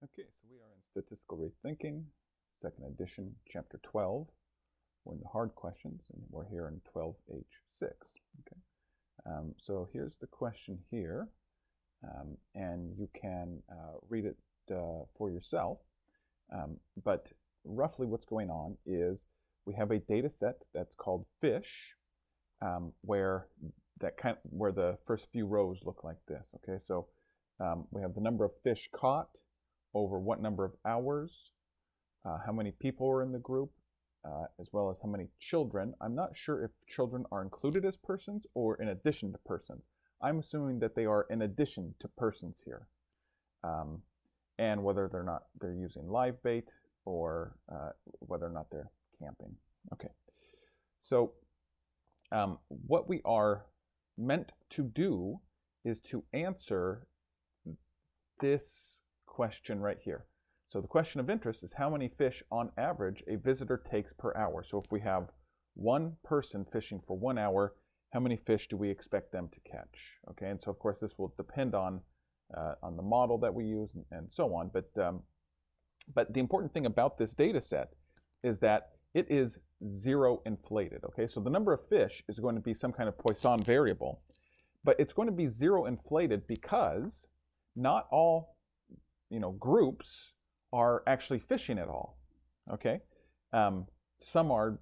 Okay, so we are in Statistical Rethinking, second edition, chapter 12. We're in the hard questions, and we're here in 12H6. Okay, so here's the question here, and you can read it for yourself. But roughly what's going on is we have a data set that's called fish, where the first few rows look like this. Okay, so we have the number of fish caught over what number of hours, how many people are in the group, as well as how many children. I'm not sure if children are included as persons or in addition to persons. I'm assuming that they are in addition to persons here, and whether they're using live bait or whether or not they're camping. Okay, so what we are meant to do is to answer this question right here. So the question of interest is how many fish on average a visitor takes per hour. So if we have one person fishing for 1 hour, how many fish do we expect them to catch? Okay, and so of course this will depend on the model that we use and so on. But the important thing about this data set is that it is zero inflated. Okay, so the number of fish is going to be some kind of Poisson variable, but it's going to be zero inflated because not all groups are actually fishing at all. Okay, some are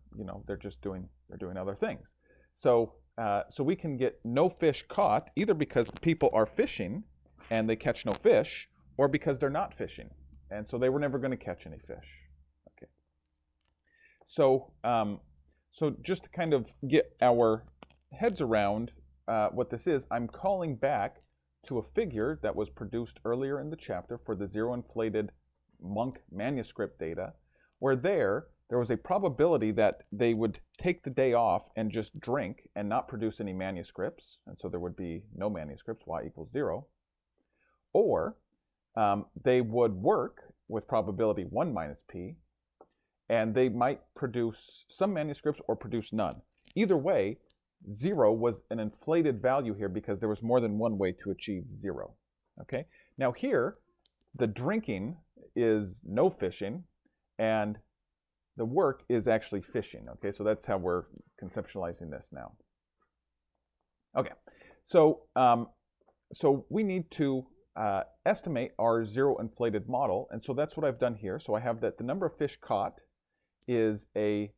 they're doing other things. So we can get no fish caught either because the people are fishing and they catch no fish, or because they're not fishing and so they were never going to catch any fish. Okay, so so just to kind of get our heads around what this is, I'm calling back to a figure that was produced earlier in the chapter for the zero-inflated monk manuscript data, where there was a probability that they would take the day off and just drink and not produce any manuscripts, and so there would be no manuscripts, y equals 0, or they would work with probability 1 minus p, and they might produce some manuscripts or produce none. Either way, 0 was an inflated value here because there was more than one way to achieve 0. Okay, now here the drinking is no fishing and the work is actually fishing. Okay, so that's how we're conceptualizing this now. Okay, so so we need to estimate our zero inflated model, and so that's what I've done here. So I have that the number of fish caught is a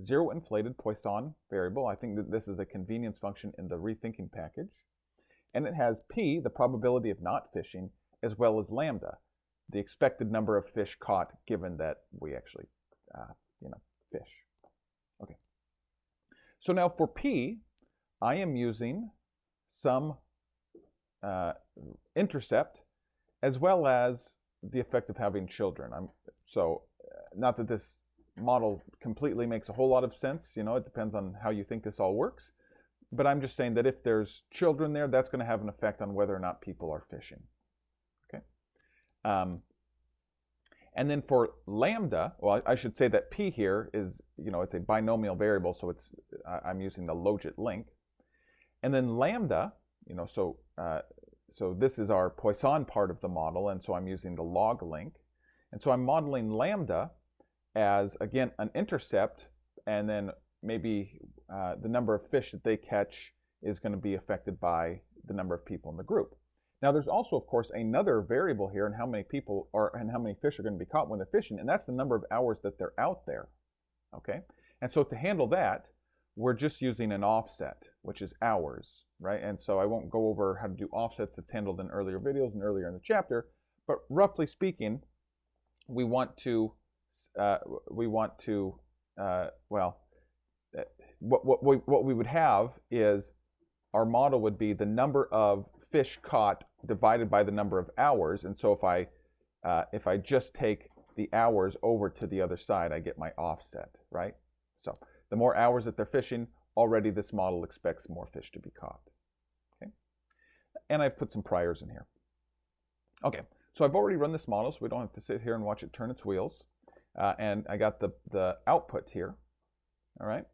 zero-inflated Poisson variable. I think that this is a convenience function in the Rethinking package. And it has p, the probability of not fishing, as well as lambda, the expected number of fish caught given that we actually, fish. Okay. So now for p, I am using some intercept as well as the effect of having children. Not that this model completely makes a whole lot of sense, it depends on how you think this all works, but I'm just saying that if there's children there, that's going to have an effect on whether or not people are fishing. Okay, and then for lambda, well, I should say that p here is, it's a binomial variable, so I'm using the logit link, and then lambda, so this is our Poisson part of the model, and so I'm using the log link, and so I'm modeling lambda as, again, an intercept, and then maybe the number of fish that they catch is going to be affected by the number of people in the group. Now there's also, of course, another variable here in how many people and how many fish are going to be caught when they're fishing, and that's the number of hours that they're out there. Okay, and so to handle that, we're just using an offset, which is hours, right? And so I won't go over how to do offsets. That's handled in earlier videos and earlier in the chapter, but roughly speaking, what we would have is our model would be the number of fish caught divided by the number of hours, and so if I just take the hours over to the other side, I get my offset, right? So the more hours that they're fishing, already this model expects more fish to be caught. Okay, and I've put some priors in here. Okay, so I've already run this model, so we don't have to sit here and watch it turn its wheels. And I got the output here. All right.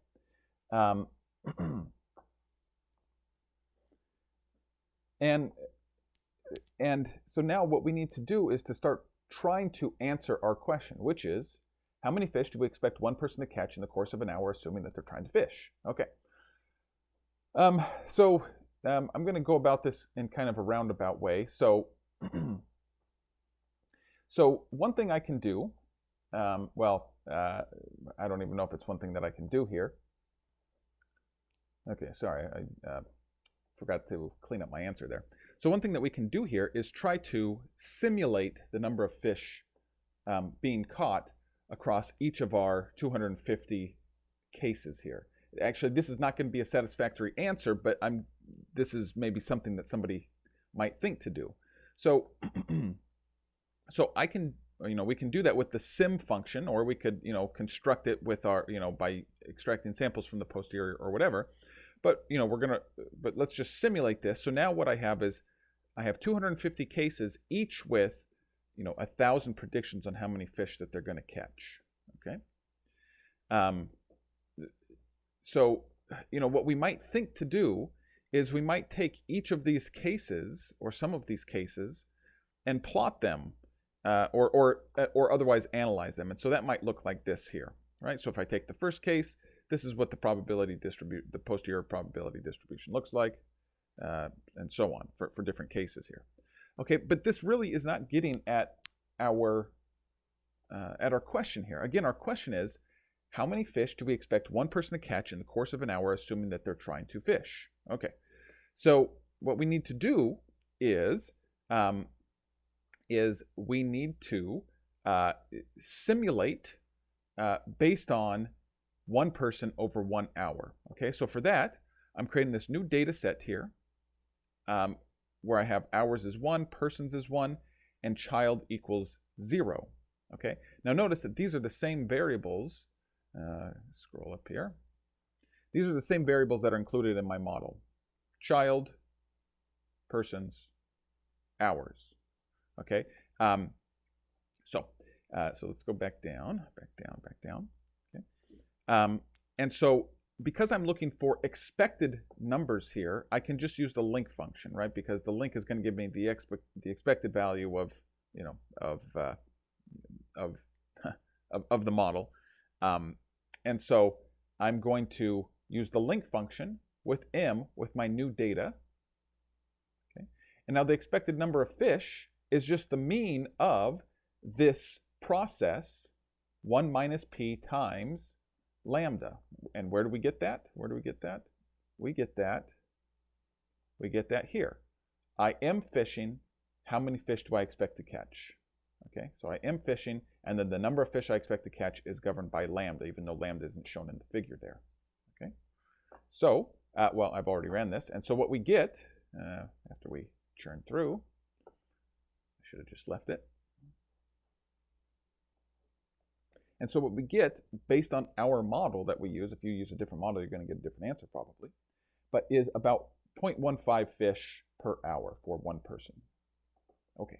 And so now what we need to do is to start trying to answer our question, which is, how many fish do we expect one person to catch in the course of an hour, assuming that they're trying to fish? Okay. I'm going to go about this in kind of a roundabout way. So, so one thing I can do, I don't even know if it's one thing that I can do here. Okay, sorry, I forgot to clean up my answer there. So one thing that we can do here is try to simulate the number of fish being caught across each of our 250 cases here. Actually, this is not going to be a satisfactory answer, but this is maybe something that somebody might think to do. So, so I can, we can do that with the sim function, or we could, construct it with our, by extracting samples from the posterior or whatever. But, but let's just simulate this. So now what I have is, I have 250 cases, each with, 1,000 predictions on how many fish that they're going to catch. Okay. So, what we might think to do is we might take each of these cases, or some of these cases, and plot them, or otherwise analyze them. And so that might look like this here, right? So if I take the first case, this is what the posterior probability distribution looks like, and so on for different cases here. Okay, but this really is not getting at our question here. Again, our question is, how many fish do we expect one person to catch in the course of an hour, assuming that they're trying to fish? Okay, so what we need to do is we need to simulate based on one person over 1 hour. Okay, so for that, I'm creating this new data set here where I have hours is 1, persons is 1, and child equals 0. Okay, now notice that these are the same variables. Scroll up here. These are the same variables that are included in my model. Child, persons, hours. Okay, so let's go back down. Okay, and so because I'm looking for expected numbers here, I can just use the link function, right? Because the link is going to give me the expected value of of the model. And so I'm going to use the link function with m with my new data. Okay, and now the expected number of fish is just the mean of this process, 1 minus p times lambda. And where do we get that? Where do we get that? We get that here. I am fishing. How many fish do I expect to catch? Okay, so I am fishing, and then the number of fish I expect to catch is governed by lambda, even though lambda isn't shown in the figure there. Okay, so, well, I've already ran this, and so what we get, after we churn through, I should have just left it. And so what we get, based on our model that we use, if you use a different model, you're going to get a different answer probably, but is about 0.15 fish per hour for one person. Okay.